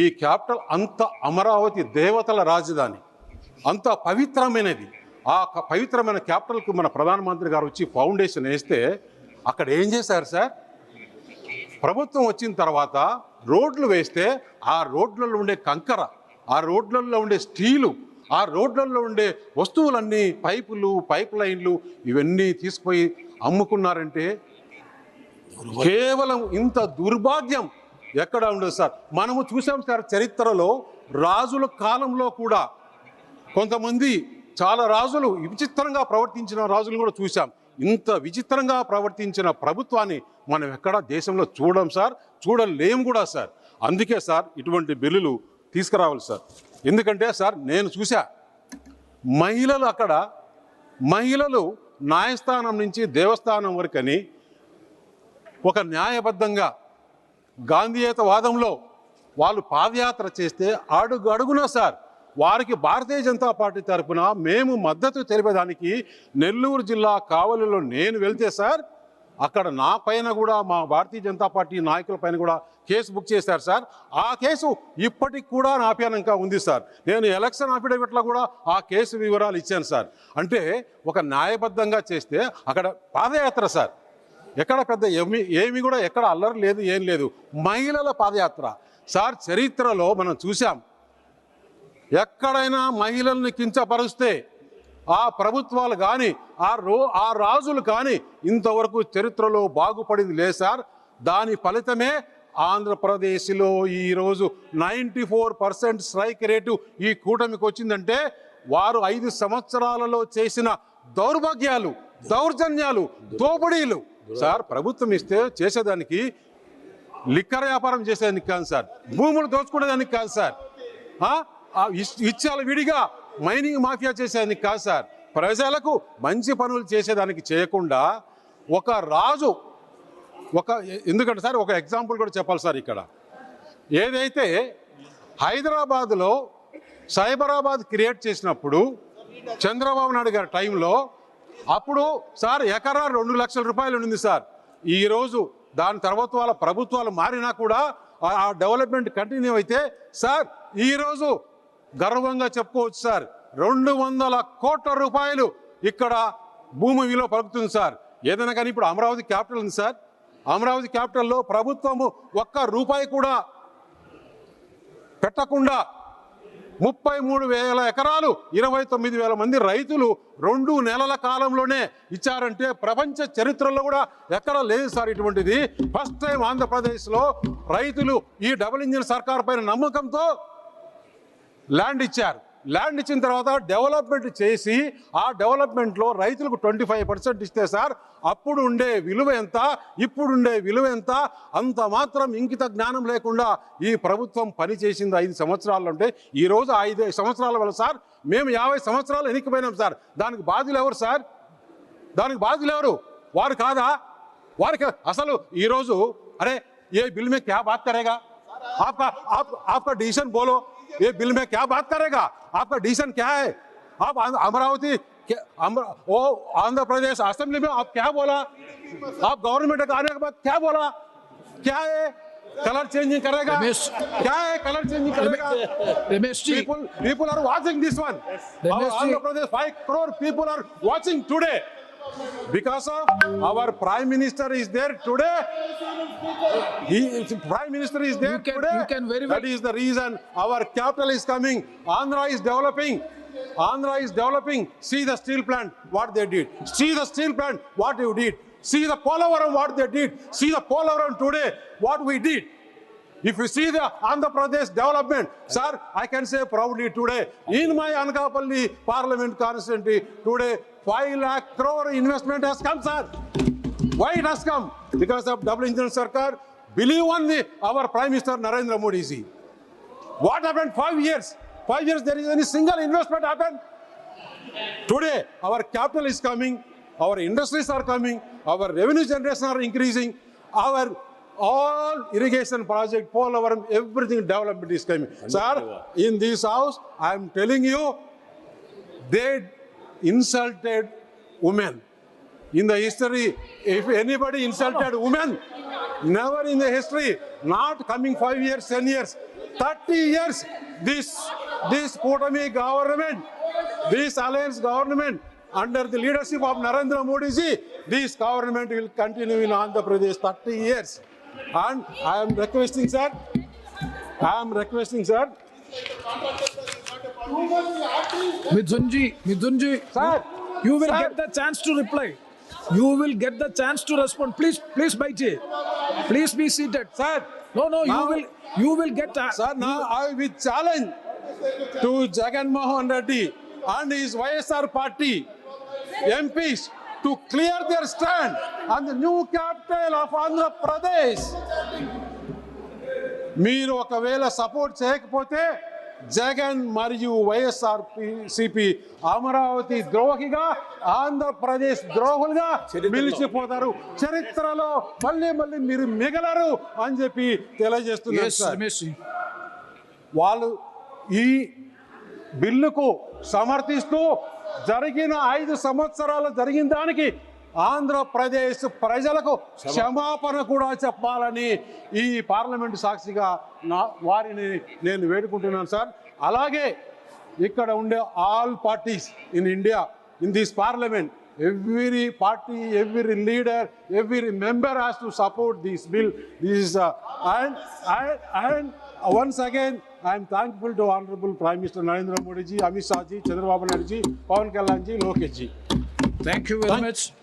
ఈ క్యాపిటల్ అంత అమరావతి దేవతల రాజధాని, అంత పవిత్రమైనది. ఆ పవిత్రమైన క్యాపిటల్కి మన ప్రధానమంత్రి గారు వచ్చి ఫౌండేషన్ వేస్తే అక్కడ ఏం చేశారు సార్? ప్రభుత్వం వచ్చిన తర్వాత రోడ్లు వేస్తే ఆ రోడ్లలో ఉండే కంకర, ఆ రోడ్లలో ఉండే స్టీలు, ఆ రోడ్లలో ఉండే వస్తువులన్నీ, పైపులు, పైప్ లైన్లు, ఇవన్నీ తీసుకుపోయి అమ్ముకున్నారంటే కేవలం ఇంత దుర్భాగ్యం ఎక్కడ ఉండదు సార్. మనము చూసాం సార్ చరిత్రలో, రాజుల కాలంలో కూడా కొంతమంది చాలా రాజులు విచిత్రంగా ప్రవర్తించిన రాజులు కూడా చూసాం. ఇంత విచిత్రంగా ప్రవర్తించిన ప్రభుత్వాన్ని మనం ఎక్కడ దేశంలో చూడం సార్, చూడలేము కూడా సార్. అందుకే సార్ ఇటువంటి బిల్లులు తీసుకురావాలి సార్. ఎందుకంటే సార్ నేను చూసా, మహిళలు అక్కడ, మహిళలు న్యాయస్థానం నుంచి దేవస్థానం వరకని ఒక న్యాయబద్ధంగా గాంధీయేత వాదంలో వాళ్ళు పాదయాత్ర చేస్తే అడుగు అడుగునా సార్ వారికి భారతీయ జనతా పార్టీ తరఫున మేము మద్దతు తెలిపేదానికి నెల్లూరు జిల్లా కావలిలో నేను వెళ్తే సార్, అక్కడ నా పైన కూడా, మా భారతీయ జనతా పార్టీ నాయకుల పైన కూడా కేసు బుక్ చేశారు సార్. ఆ కేసు ఇప్పటికి కూడా నా పైన ఇంకా ఉంది సార్. నేను ఎలక్షన్ అఫిడవిట్లో కూడా ఆ కేసు వివరాలు ఇచ్చాను సార్. అంటే ఒక న్యాయబద్ధంగా చేస్తే అక్కడ పాదయాత్ర సార్, ఎక్కడ పెద్ద ఏమి కూడా ఎక్కడ అల్లరి లేదు, ఏం లేదు. మహిళల పాదయాత్ర సార్, చరిత్రలో మనం చూసాం. ఎక్కడైనా మహిళల్ని కించపరుస్తే ఆ ప్రభుత్వాలు కానీ ఆ రాజులు కానీ ఇంతవరకు చరిత్రలో బాగుపడింది లేదు సార్. దాని ఫలితమే ఆంధ్రప్రదేశ్లో ఈరోజు 94% స్ట్రైక్ రేటు ఈ కూటమికి వచ్చిందంటే వారు 5 సంవత్సరాలలో చేసిన దౌర్భాగ్యాలు, దౌర్జన్యాలు, దోపిడీలు సార్. ప్రభుత్వం ఇస్తే చేసేదానికి లిక్కర్ వ్యాపారం చేసేదానికి కాదు సార్, భూములు దోచుకునేదానికి కాదు సార్, ఇచ్చాల విడిగా మైనింగ్ మాఫియా చేసేదానికి కాదు సార్, ప్రజలకు మంచి పనులు చేసేదానికి చేయకుండా ఒక రాజు ఎందుకంటే సార్ ఒక ఎగ్జాంపుల్ కూడా చెప్పాలి సార్. ఇక్కడ ఏదైతే హైదరాబాద్లో సైబరాబాద్ క్రియేట్ చేసినప్పుడు చంద్రబాబు నాయుడు గారి టైంలో అప్పుడు సార్ ఎకరా 2 లక్షల రూపాయలు ఉంది సార్. ఈరోజు దాని తర్వాత వాళ్ళ ప్రభుత్వాలు మారినా కూడా ఆ డెవలప్మెంట్ కంటిన్యూ అయితే సార్ ఈరోజు గర్వంగా చెప్పుకోవచ్చు సార్, 200 కోట్ల రూపాయలు ఇక్కడ భూమి విలువ పలుకుతుంది సార్. ఏదైనా కానీ ఇప్పుడు అమరావతి క్యాపిటల్ ఉంది సార్, అమరావతి క్యాపిటల్లో ప్రభుత్వము 1 రూపాయి కూడా పెట్టకుండా 33,000 ఎకరాలు 29,000 మంది రైతులు 2 నెలల కాలంలోనే ఇచ్చారంటే ప్రపంచ చరిత్రలో కూడా ఎక్కడ లేదు సార్ ఇటువంటిది. ఫస్ట్ టైం ఆంధ్రప్రదేశ్లో రైతులు ఈ డబుల్ ఇంజిన్ సర్కార్ పైన నమ్మకంతో ల్యాండ్ ఇచ్చారు. ల్యాండ్ ఇచ్చిన తర్వాత డెవలప్మెంట్ చేసి ఆ డెవలప్మెంట్లో రైతులకు 25% ఇస్తే సార్ అప్పుడు ఉండే విలువ ఎంత, ఇప్పుడు ఉండే విలువ ఎంత, అంత మాత్రం ఇంకిత జ్ఞానం లేకుండా ఈ ప్రభుత్వం పనిచేసింది 5 సంవత్సరాలు. అంటే ఈరోజు 5 సంవత్సరాల వల్ల సార్ మేము 50 సంవత్సరాలు వెనక్కిపోయినాం సార్. దానికి బాధ్యులు ఎవరు సార్? దానికి బాధ్యులు ఎవరు? వారు కాదా? వారికి అసలు ఈరోజు అరే ఏ బిల్ మే క్యా బాత్ కరేగా, आपका डिसीजन बोलो, ये बिल में क्या बात करेगा, आपका डिसीजन क्या है? आप अमरावती आंध्र प्रदेश असेंबली में आप क्या बोला? आप गवर्नमेंट आने के बाद क्या बोला? क्या है? कलर चेंजिंग करेगा? क्या है कलर चेंजिंग करेगा? people are watching this one. Andhra Pradesh 5 crore people are watching today. Because of our Prime Minister is there today. Prime Minister is there today. That is the reason our capital is coming. Andhra is developing. Andhra is developing. See the steel plant, what they did. See the steel plant, what you did. See the Polavaram, what they did. See the Polavaram today, what we did. If you see the Andhra Pradesh development, sir, I can say proudly today, in my Anakapalli Parliament constituency, today 5 lakh crore investment has come, sir. Why it has come? Because of double engine Sarkar. Believe only our Prime Minister Narendra Modi ji. What happened 5 years? 5 years there is any single investment happened? Today our capital is coming, our industries are coming, our revenue generation are increasing, our all irrigation project, Polavaram, everything development is coming. Sir, in this house, I am telling you, they insulted women. In the history, if anybody insulted women, never in the history, not coming 5 years, 10 years, 30 years, this Kotami government, this alliance government, under the leadership of Narendra Modi ji, this government will continue in Andhra Pradesh 30 years. And I am requesting, sir, Mithunji, sir, you will sir. get the chance to reply. You will get the chance to respond. Please, Baiji. Please be seated. Sir, No, now- you will get. sir, now I will challenge to Jagan Mohan Reddy and his YSR party MPs to clear their stand on the new capital of Andhra Pradesh. మీరు ఒకవేళ support చేయకపోతే జగన్ మరియు YSR CP Amaravati ద్రోహిగా Andhra Pradesh ద్రోహులుగా నిలిచిపోతారు, చరిత్రలో మళ్ళీ మీరు మిగలరు అని చెప్పి తెలియజేస్తున్నారు Yes, సార్. Ramesh. వాళ్ళు ఈ బిల్లుకు సమర్థిస్తూ జరిగిన 5 సంవత్సరాలు జరిగిన దానికి ఆంధ్రప్రదేశ్ ప్రజలకు క్షమాపణ కూడా చెప్పాలని ఈ పార్లమెంటు సాక్షిగా వారిని నేను వేడుకుంటున్నాను సార్. అలాగే ఇక్కడ ఉండే all parties in India, in this parliament, every party, every leader, every member has to support this bill. This is and once again I am thankful to Honorable Prime Minister Narendra Modi ji, Amit Shah ji, Chandrababu Naidu ji, Pawan Kalyan ji, Lokesh ji. Thank you very much.